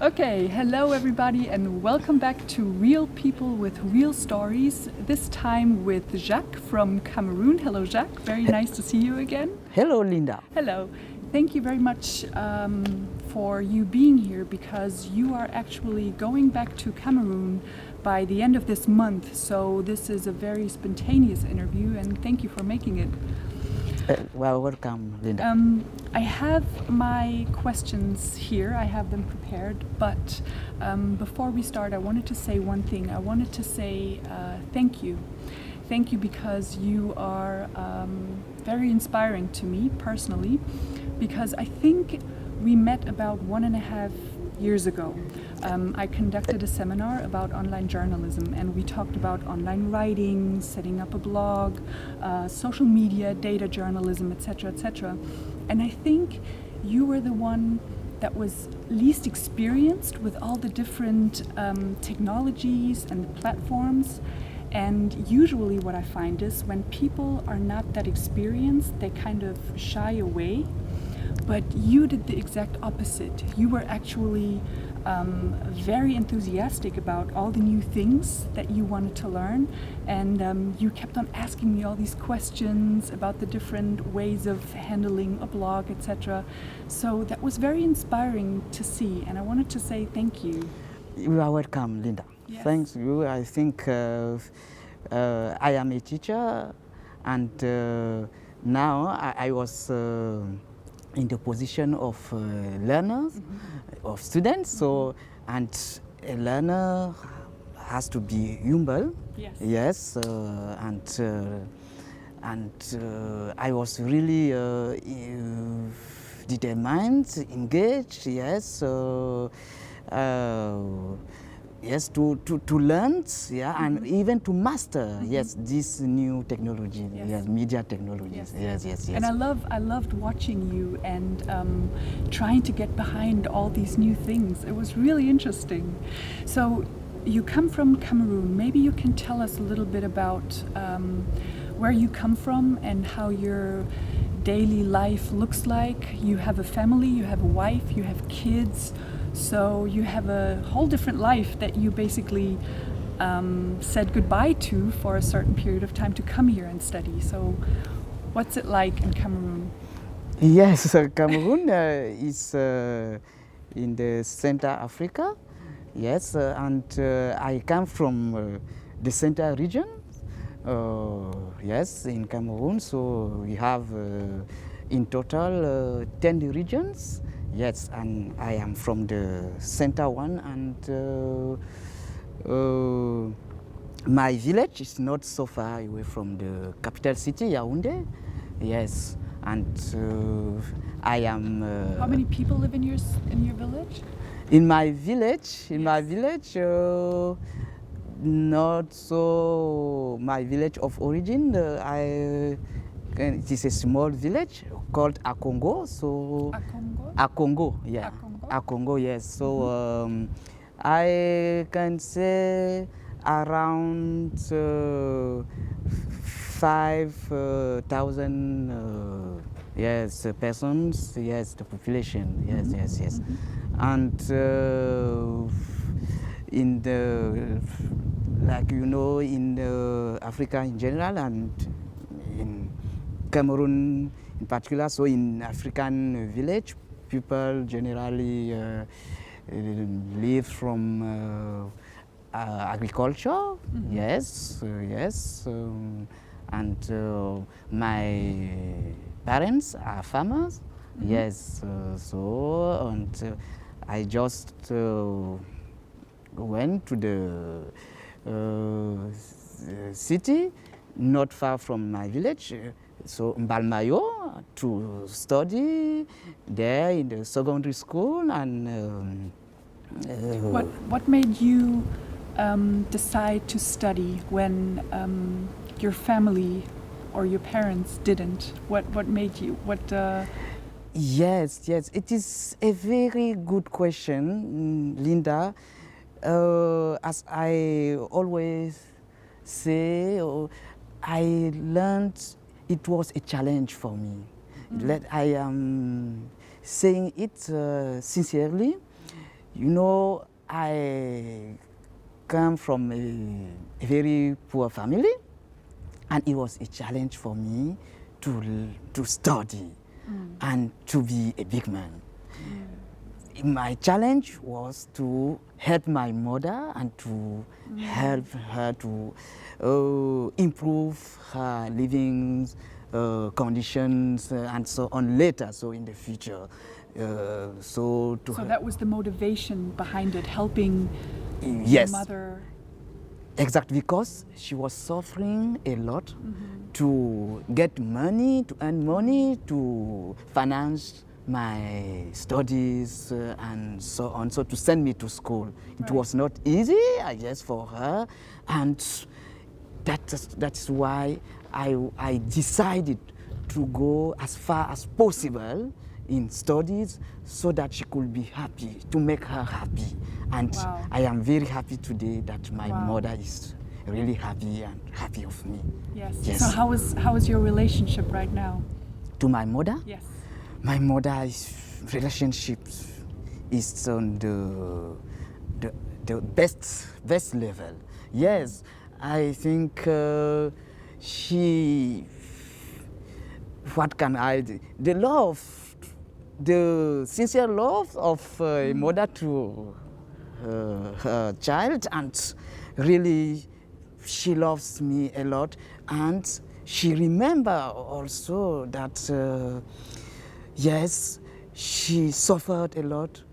Okay, hello everybody and welcome back to Real People with Real Stories, this time with Jacques from Cameroon. Hello Jacques, very nice to see you again. Hello, Linda. Hello. Thank you very much for you being here because you are actually going back to Cameroon by the end of this month. So this is a very spontaneous interview and thank you for making it. Well, welcome, Linda. I have my questions here, I have them prepared, but before we start I wanted to say one thing. I wanted to say thank you. Thank you because you are very inspiring to me personally, because I think we met about 1.5 years ago. I conducted a seminar about online journalism and we talked about online writing, setting up a blog, social media, data journalism, etc., etc. And I think you were the one that was least experienced with all the different technologies and platforms. And usually what I find is when people are not that experienced, they kind of shy away. But you did the exact opposite. You were actually very enthusiastic about all the new things that you wanted to learn, and you kept on asking me all these questions about the different ways of handling a blog, etc. So that was very inspiring to see, and I wanted to say thank you. You are welcome, Linda. Yes. Thanks you. I think I am a teacher, and now I was in the position of learners, of students. So, and a learner has to be humble. Yes. Yes, and I was really determined, engaged. Yes. Yes, to learn, yeah, and even to master, yes, this new technology, yes, media technologies, yes. And I loved watching you and trying to get behind all these new things. It was really interesting. So you come from Cameroon. Maybe you can tell us a little bit about where you come from and how your daily life looks like. You have a family, you have a wife, you have kids. So you have a whole different life that you basically said goodbye to for a certain period of time to come here and study. So what's it like in Cameroon? Yes, Cameroon is in the Central Africa. Yes, and I come from the Central region. Yes, in Cameroon. So we have in total 10 regions. Yes, and I am from the center one, and my village is not so far away from the capital city, Yaoundé. Yes, and I am. How many people live in your village? In my village, not so my village of origin. It is a small village called Akongo. So Akongo, yeah. Akongo, yes. So I can say around 5,000 yes, persons, yes, the population, yes. And in the, like you know, in Africa in general and in Cameroon in particular, so in African village, people generally live from agriculture, yes, and my parents are farmers, yes, so, and I just went to the city, not far from my village, so Mbalmayo, to study there in the secondary school. And what made you decide to study when your family or your parents didn't? What made you? Yes, it is a very good question, Linda. As I always say, I learned it was a challenge for me. I am saying it sincerely. You know, I come from a very poor family, and it was a challenge for me to study and to be a big man. My challenge was to help my mother and to help her to improve her living conditions and so on later, so in the future. So that was the motivation behind it, helping your yes, mother. exactly, because she was suffering a lot to get money, to earn money, to finance my studies and so on, so to send me to school. It Right. was not easy, I guess, for her, and that's why I decided to go as far as possible in studies so that she could be happy, to make her happy. And Wow. I am very happy today that my Wow. mother is really happy and happy of me. Yes. Yes. So how is your relationship right now? To my mother? Yes. My mother's relationship is on the best level. Yes, I think she. What can I do? The love, the sincere love of a mother to her child, and really she loves me a lot, and she remember also that yes, she suffered a lot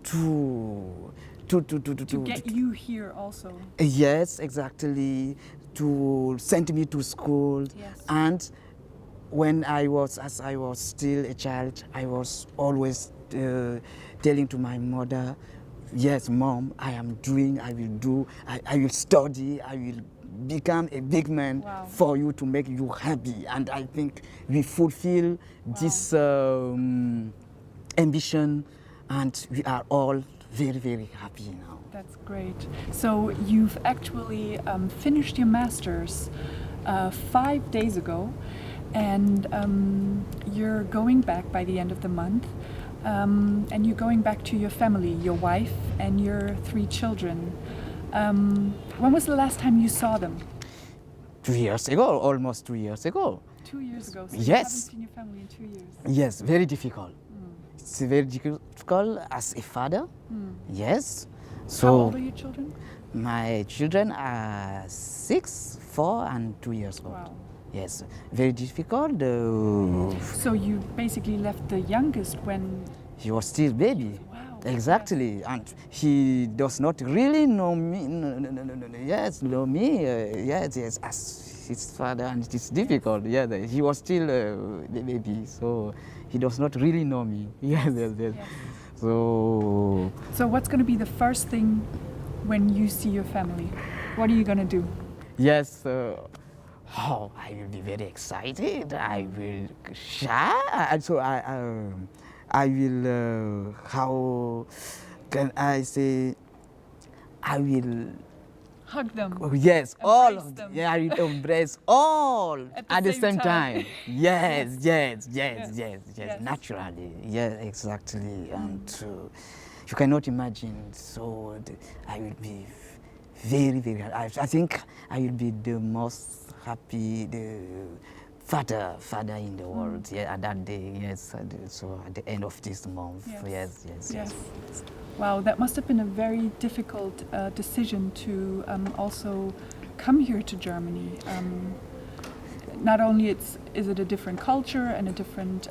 to Get you here also. yes, exactly, to send me to school. Yes. And as I was still a child, I was always telling to my mother, yes, Mom, I will do, I will study, I will become a big man. Wow. For you, to make you happy. And I think we fulfill this ambition, and we are all very, very happy now. That's great. So you've actually finished your master's 5 days ago, and you're going back by the end of the month, and you're going back to your family, your wife and your 3 children. When was the last time you saw them? 2 years ago, almost 2 years ago. 2 years ago. So you Yes. haven't seen your family in 2 years. Yes, very difficult. It's very difficult as a father. Yes. So How old are your children? my children are 6, 4, and 2 years old. Wow. Yes, very difficult. So you basically left the youngest when... He was still baby. Wow. Exactly, and he does not really know me. Yes, know me. Yes, as his father, and it is difficult. Yeah, he was still the baby, so he does not really know me. Yes. Yes. So So what's going to be the first thing when you see your family? What are you going to do? yes. I will be very excited. I will shy, and so I will. How can I say? I will. Hug them. Yes, all Embrace of them. them. Yeah, I will embrace all At the the same same time. time. Yes, Yes. yes, naturally. Yes, exactly. And you cannot imagine. So I will be very, very happy. I think I will be the most happy, the father in the world. Yeah, at that day. Yes, so at the end of this month. Yes. Yes. Wow, that must have been a very difficult decision to also come here to Germany. Not only is it a different culture and a different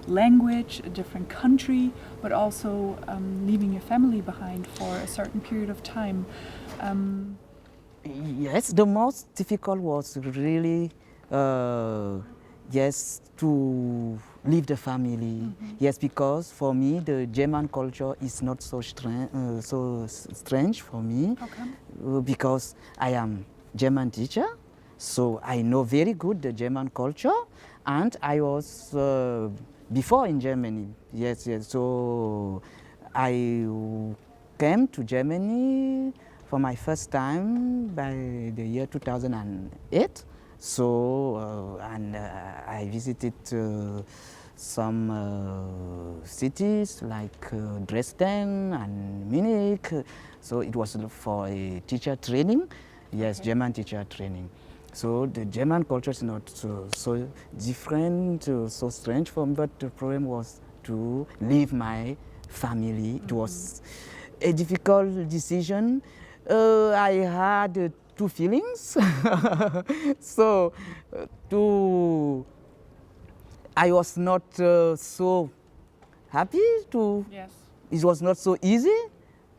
language, a different country, but also leaving your family behind for a certain period of time. Yes, the most difficult was really, yes, to leave the family. Yes, because for me the German culture is not so strange for me. How come? Because I am German teacher, so I know very good the German culture, and I was before in Germany. Yes. So I came to Germany for my first time by the year 2008. So I visited some cities like Dresden and Munich. So it was for a teacher training, yes, Okay. German teacher training. So the German culture is not so different, so strange for me, but the problem was to leave my family. It was a difficult decision. I had two feelings. So I was not so happy to, Yes. it was not so easy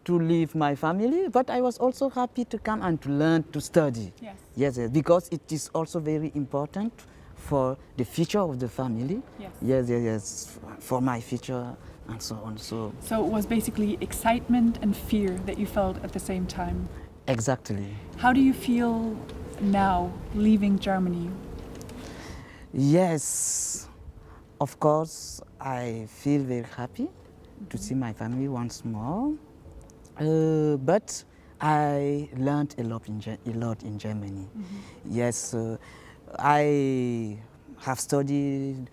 to leave my family, but I was also happy to come and to learn to study. Yes. Yes, yes, because it is also very important for the future of the family. Yes. Yes, yes, yes, for my future and so on. So So it was basically excitement and fear that you felt at the same time. exactly. How do you feel now leaving Germany? Yes, of course, I feel very happy to see my family once more. But I learned a lot in Germany. Yes, I have studied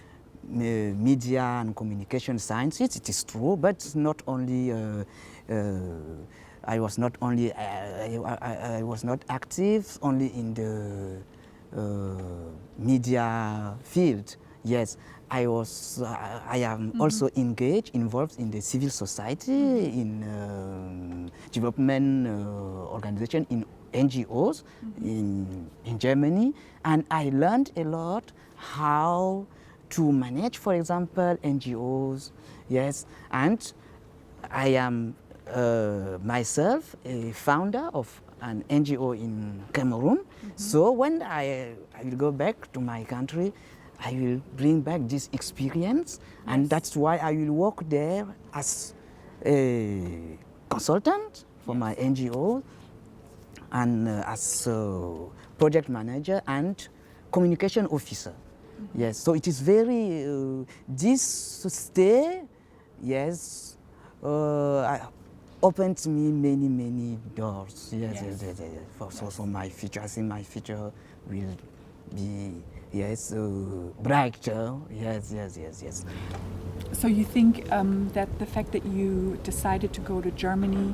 media and communication sciences. It is true, but not only. I was not only. I was not active only in the media field. Yes, I was. I am also involved in the civil society, in development organization, in NGOs in Germany, and I learned a lot how to manage, for example, NGOs. Yes, and I am myself a founder of an NGO in Cameroun. So when I will go back to my country, I will bring back this experience, and that's why I will work there as a consultant for my NGO and as a project manager and communication officer. Yes, so it is very, this stay, yes, opened me many doors. Yes, Yes. For my future. I think my future will be, yes, brighter. Yes. So you think that the fact that you decided to go to Germany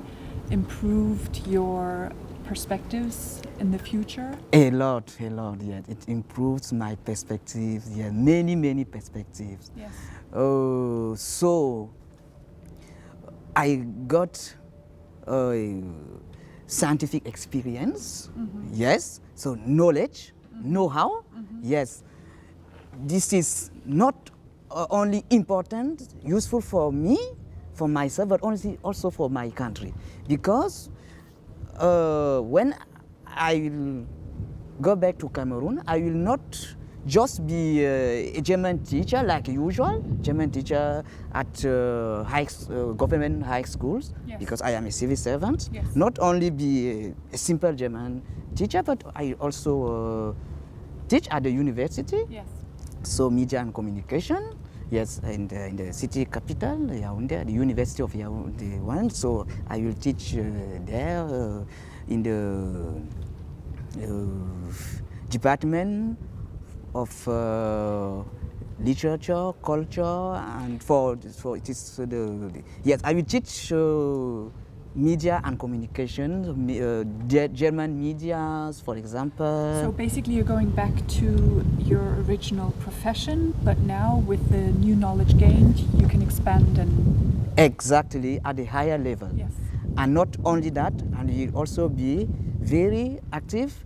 improved your perspectives in the future? A lot, yes. It improves my perspective, yeah, many perspectives. Yes. So I got scientific experience, yes, so knowledge, know-how, yes. This is not only important, useful for me, for myself, but also for my country. Because when I will go back to Cameroon, I will not just be a German teacher like usual, German teacher at government high schools, Yes. because I am a civil servant. Yes. Not only be a simple German teacher, but I also teach at the university. Yes. So media and communication, yes, in the city capital, Yaoundé, the University of Yaoundé one. So I will teach there in the department of literature, culture, and for it is yes, I will teach media and communication, German medias, for example. So basically you're going back to your original profession, but now with the new knowledge gained, you can expand and... Exactly, at a higher level. Yes. And not only that, and you'll also be very active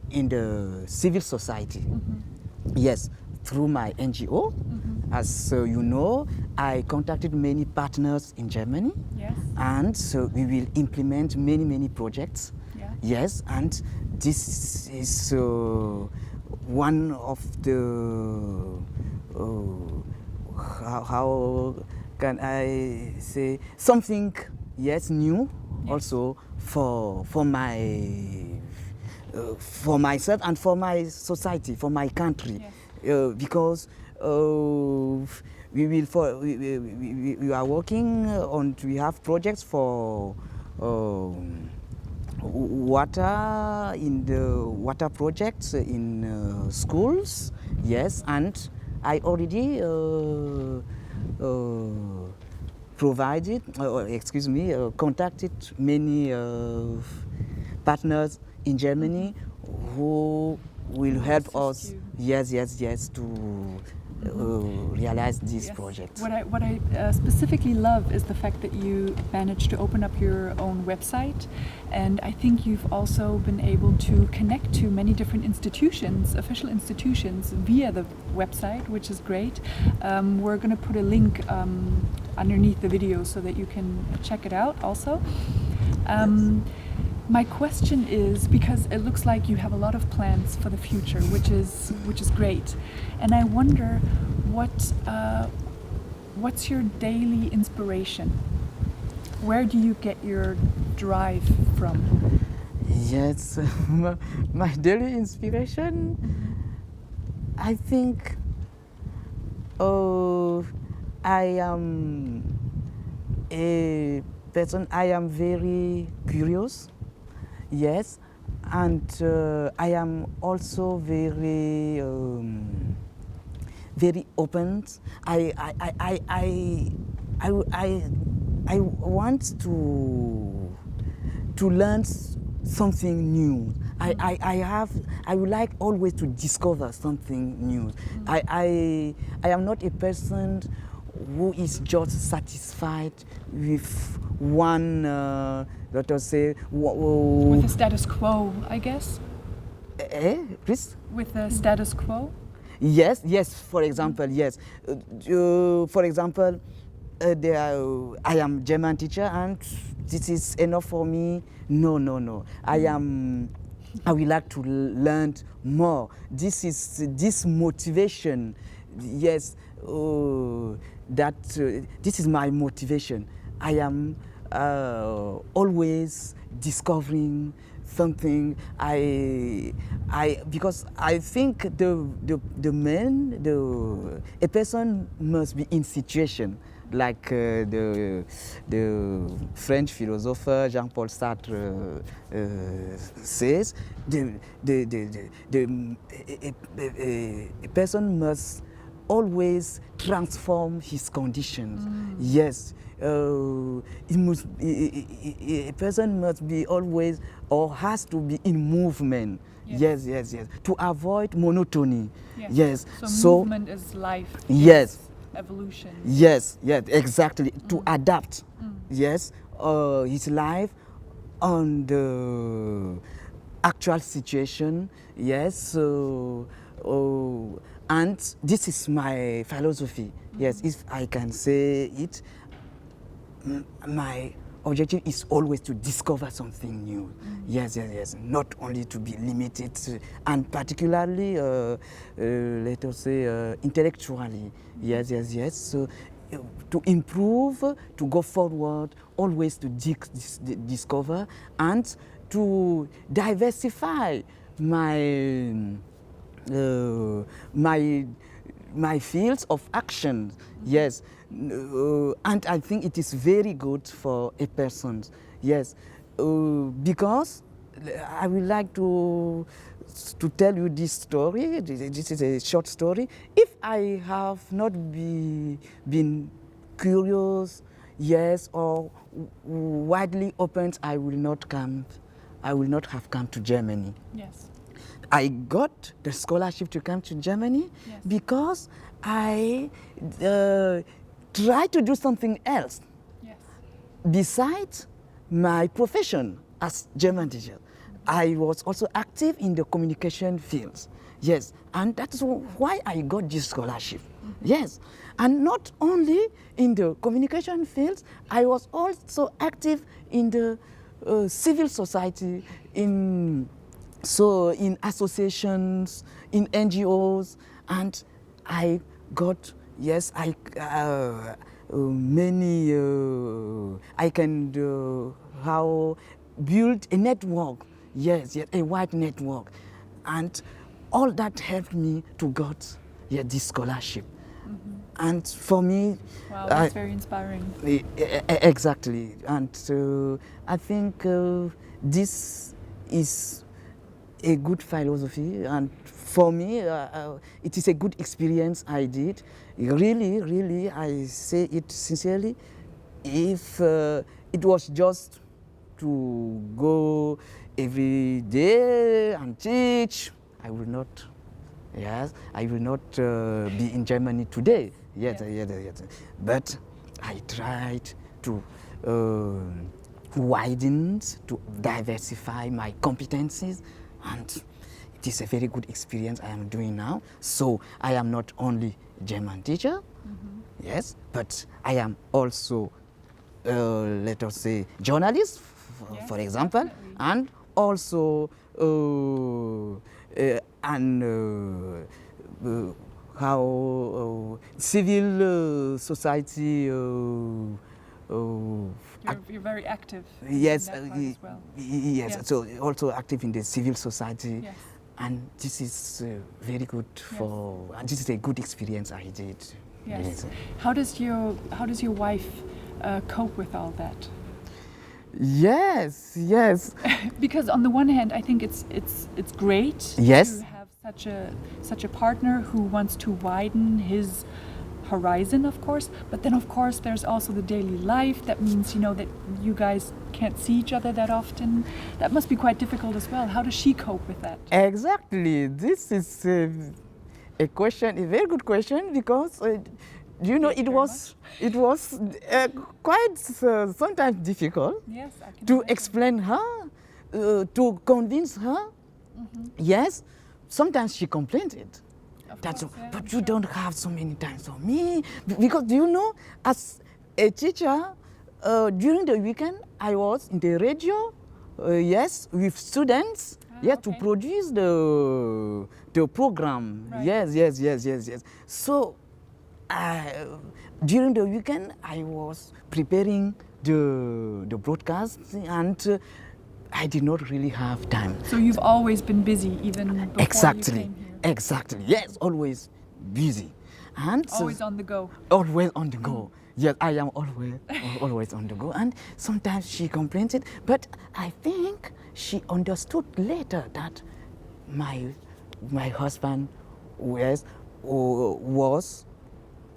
in the civil society. Yes, through my NGO. As you know, I contacted many partners in Germany. Yes. And so we will implement many projects. Yeah. Yes, and this is one of the, how can I say, something, yes, new, Yes. also for myself and for my society, for my country. Yes. Because we are working on, we have projects for water, in the water projects in schools, yes, and I already contacted many partners in Germany who will help us. You. Yes, to realize this project. What I specifically love is the fact that you managed to open up your own website, and I think you've also been able to connect to many different institutions, official institutions, via the website, which is great. We're going to put a link underneath the video so that you can check it out also. My question is, because it looks like you have a lot of plans for the future, which is great, and I wonder what's your daily inspiration? Where do you get your drive from? Yes, my daily inspiration, I think I am a person, I am very curious. Yes, and I am also very open. I want to learn something new. I would like always to discover something new. I am not a person who is just satisfied with one, let us say, with the status quo, I guess. Please? With the status quo. Yes. For example, yes. For example, I am German teacher, and this is enough for me. No. I would like to learn more. This motivation. Yes. This is my motivation. I am always discovering something. Because I think a person must be in situation, like the French philosopher Jean-Paul Sartre says. A person must always transform his conditions. Yes, a person must be always, or has to be, in movement. Yes. To avoid monotony. Yes. So movement is life. Yes. Evolution. Yes, exactly. To adapt. Yes, his life on the actual situation. Yes. And this is my philosophy. Yes, if I can say it, my objective is always to discover something new. Yes. Not only to be limited, and particularly, let us say, intellectually. Yes. So, to improve, to go forward, always to discover, and to diversify my fields of action. Yes, and I think it is very good for a person. Yes, because I would like to tell you this story. This is a short story. If I have not been curious, yes, or widely open, I will not have come to Germany. Yes. I got the scholarship to come to Germany because I tried to do something else besides my profession as German teacher. I was also active in the communication fields. Yes, and that's why I got this scholarship. Yes, and not only in the communication fields, I was also active in the civil society, in associations, in NGOs, and I got, many, I can build a network, a wide network, and all that helped me to get this scholarship. And for me, wow, that's very inspiring. Exactly, and I think this is a good philosophy, and for me, it is a good experience I did. Really, really, I say it sincerely. If it was just to go every day and teach, I will not. Yes, I will not be in Germany today. Yes, yes. But I tried to widen, to diversify my competencies, and it is a very good experience I am doing now. So I am not only German teacher, yes, but I am also, let us say, journalist, for example, definitely. and also civil society. You're very active. Yes, in that part as well. yes. Yes. So also active in the civil society, Yes. and this is very good for. And this is a good experience I did. Yes. How does your wife cope with all that? Yes, yes. Because on the one hand, I think it's great Yes. to have such a partner who wants to widen his horizon, of course. But then, of course, there's also the daily life. That means, that you guys can't see each other that often. That must be quite difficult as well. How does she cope with that? Exactly. This is a question, a very good question, because it was quite sometimes difficult Yes, I can to imagine. explain her, to convince her. Yes, sometimes she complained it. Of That's course, yeah, but I'm you sure. don't have so many times for me, because as a teacher, during the weekend I was in the radio, yes, with students, yes, to okay. produce the program. Right. Yes. So during the weekend I was preparing the broadcast, and I did not really have time. So you've always been busy, even before Exactly. you came here. Exactly. Yes, always busy, and Always on the go. always on the go. Yes, I am always on the go, and sometimes she complains it, but I think she understood later that my husband was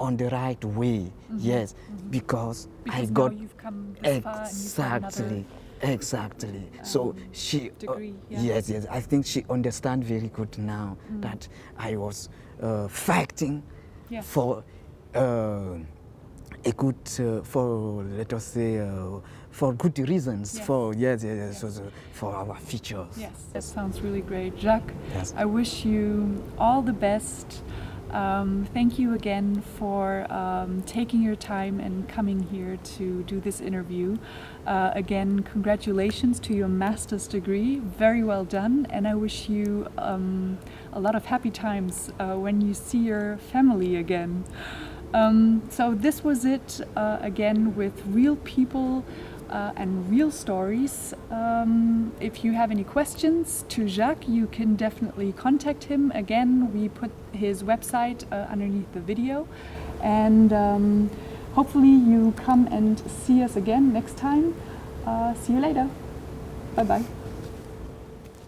on the right way. Yes, because I Because got now you've come this far and you've got another exactly. So she degree, yeah. yes, I think she understands very good now that I was fighting Yes. for a good, for, let us say, for good reasons. Yes. For so for our future. Yes, that sounds really great. Jacques, Yes. I wish you all the best. Thank you again for taking your time and coming here to do this interview. Again, congratulations to your master's degree. Very well done. And I wish you a lot of happy times when you see your family again. So this was it again with real people and real stories. If you have any questions to Jacques, you can definitely contact him. Again, we put his website underneath the video, and hopefully you come and see us again next time. See you later. Bye bye.